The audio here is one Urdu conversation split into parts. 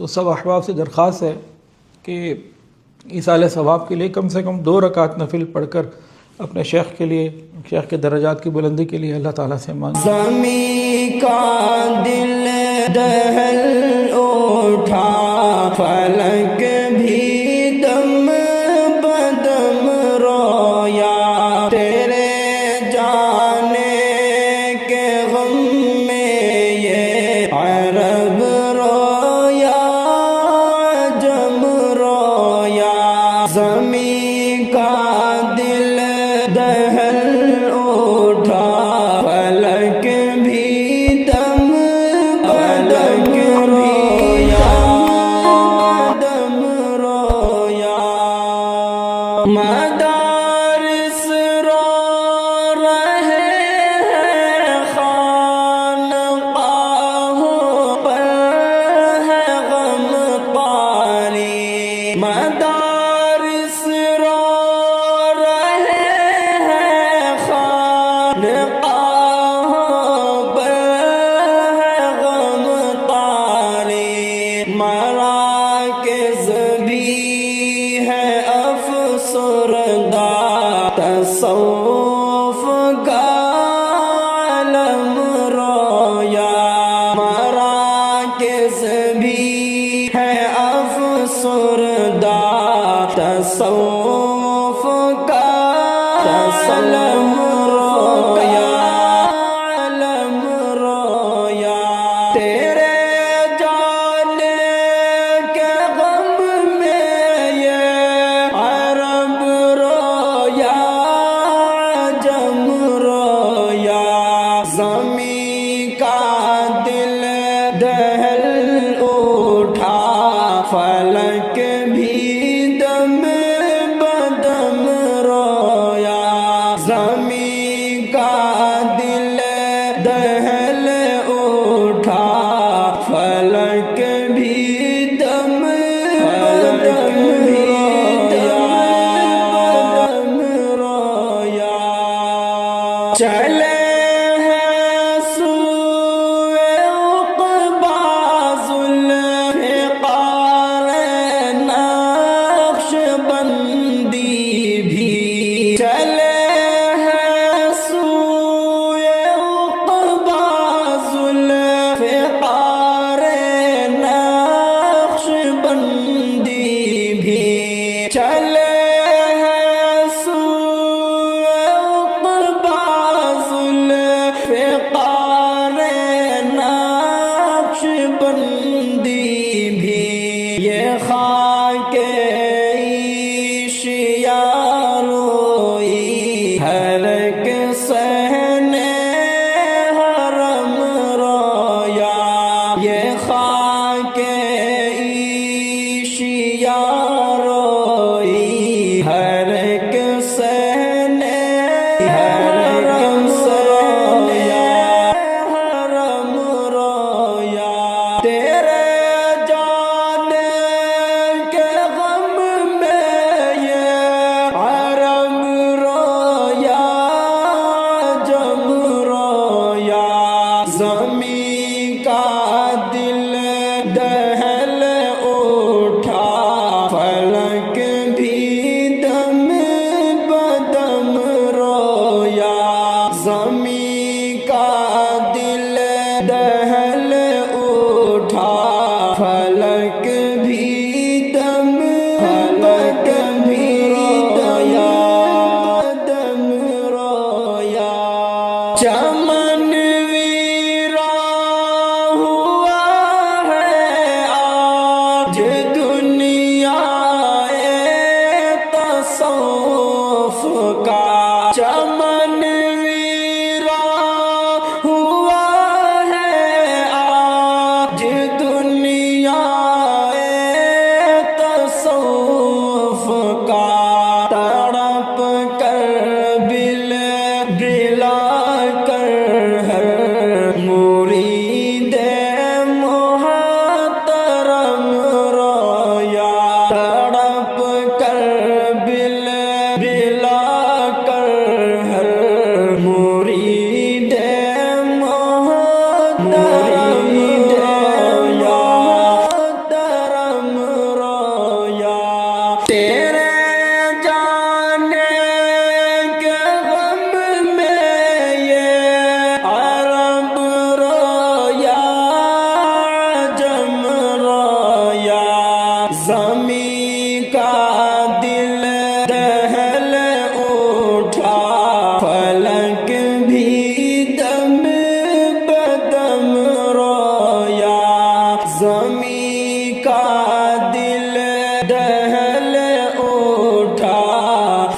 تو سب احباب سے درخواست ہے کہ ایصال ثواب کے لیے کم سے کم 2 رکعت نفل پڑھ کر اپنے شیخ کے لیے، شیخ کے درجات کی بلندی کے لیے اللہ تعالیٰ سے مانگیں۔ زمین کا دل دہل اٹھا، فلک بھی دم بدم رویا، تیرے جانے کے غم میں یہ عرب رویا، عجم رویا۔ زمین کا دل دہل اٹھا، فلک بھی دم بدم رویا، بدم رویا۔ مدارس رو رہے ہیں، خانقاہوں پر ہے غم طاری، مدارس رو رہے ہیں، خانقاہوں پر ہے غم طاری، مراکز بھی ہے افسردہ، تصوف کا عالم رویا، مراکز بھی ہے افسردہ، تصوف کا عالم رویا، عالم رویا۔ تیرے جانے کے غم میں یہ عرب رویا، عجم رویا۔ زمین کا دل دہل اٹھا، فلک بھی دم بدم رویا، زمین کا دل دہل اٹھا، فلک بھی دم بدم رویا، بدم رویا۔ چلے ہیں سوئے عقبہ، ذوالفقار نقش بندی بھی، چلے ہیں سوئے عقبہ، ذوالفقار نقش بندی بھی، چلے ہیں سوئے عقبہ، ذوالفقار نقش بندی بھی۔ یہ خاک عیشیا روئی، ہر ایک صحن حرم رویا، یہ خاک عیشیا روئی، ہر ایک صحن حرم رویا، حرم رویا۔ تیرے جانے کے غم میں یہ عرب رویا، عجم رویا۔ زمین کا دل دہل زمین کا دل دہل اٹھا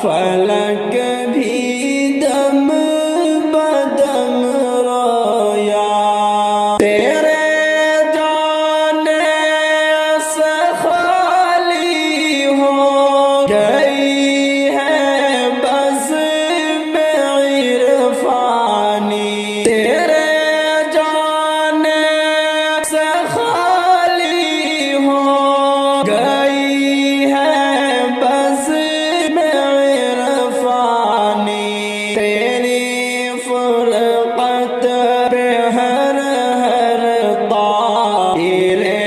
فلک بھی دم بدم رویا تیرے جانے سے خالی ہو گئی ہے بس میں عرفانی تیرے جانے سے خالی ہو گئی ہے بس میں عرفانی تیری فرقت پہ ہر طائر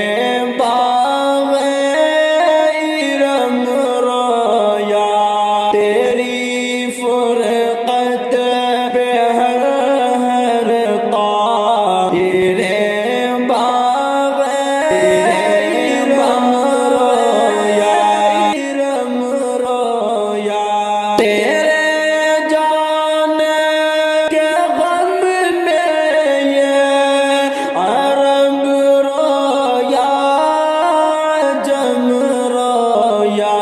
باغ ارم رویا تیری فرقت پہ ہر طائر باغ ارم رویا تیرے جانے کے غم میں یہ عرب رویا عجم رویا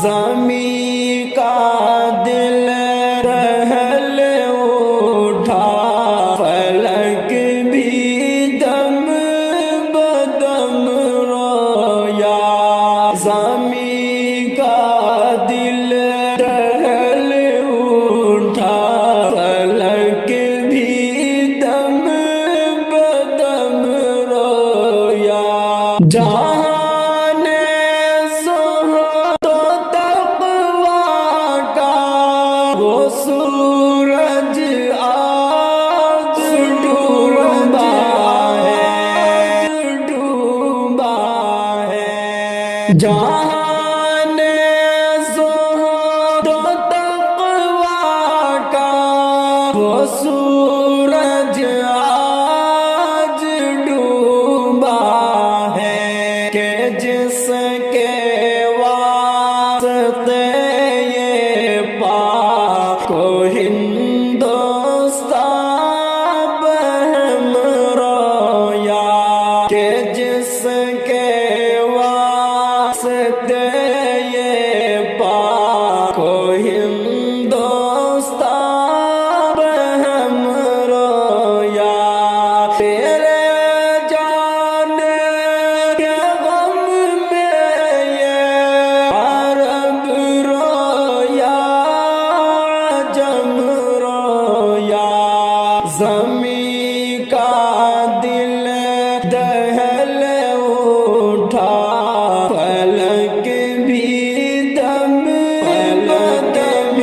زمین کا دل دہل اٹھا فلک بھی دم بدم رویا زمین کا دل دہل اٹھا فلک بھی دم بدم رویا جہان زہد و تقوی کا وہ سورج آج ڈوبا ہے جہان زہد و تقوی کا وہ سورج آج ڈوبا ہے کہ جس کے واسطے یہ پاک و ہندوستان بہم رویا کہ جس کے واسطے یہ پاک و ہندوستان بہم رویا تیرے جانے کے غم میں یہ عرب رویا عجم رویا زمین کا دل دہل اٹھا فلک بھی دم بدم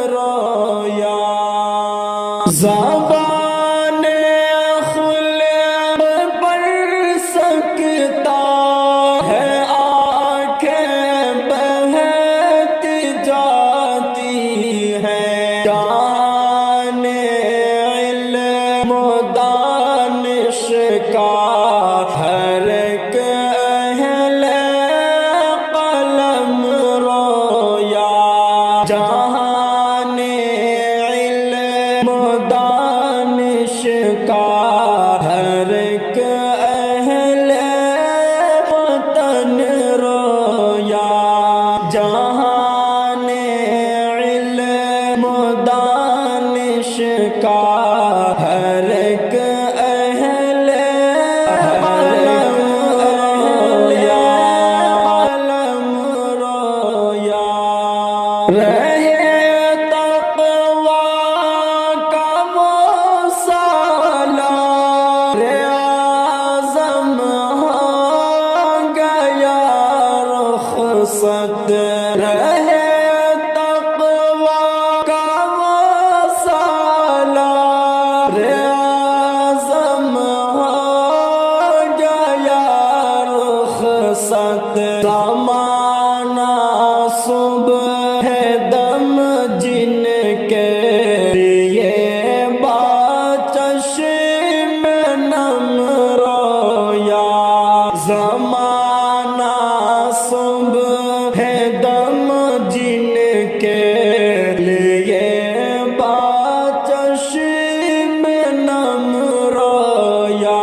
رویا زبان خلق پر سکتا ہے آنکھیں بہت جاتی ہیں جان علم و دانش کا ہر ایک اہل قلم رویا جہان علم و دانش کا ہر ایک اہل وطن رویا جہان علم و دانش کا ہر ایک اہل قلم رویا رہے تقوی کا وہ سالار اعظم ہو گیا رخصت رہے تقوی کا وہ سالار اعظم ہو گیا رخصت زمانہ صبح دم جن کے لیے باچشم نم رویا زمانہ صبح دم جن کے لیے باچشم نم رویا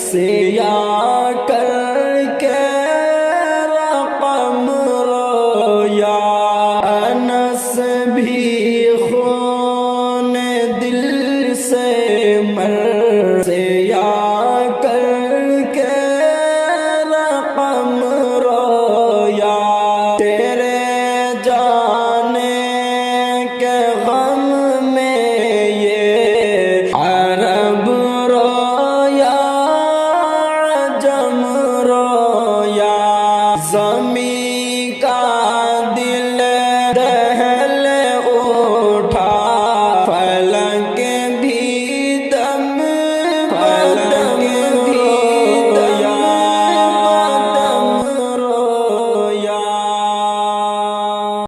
سیا کر کے رقم رویا انس بھی خون دل سے مر سے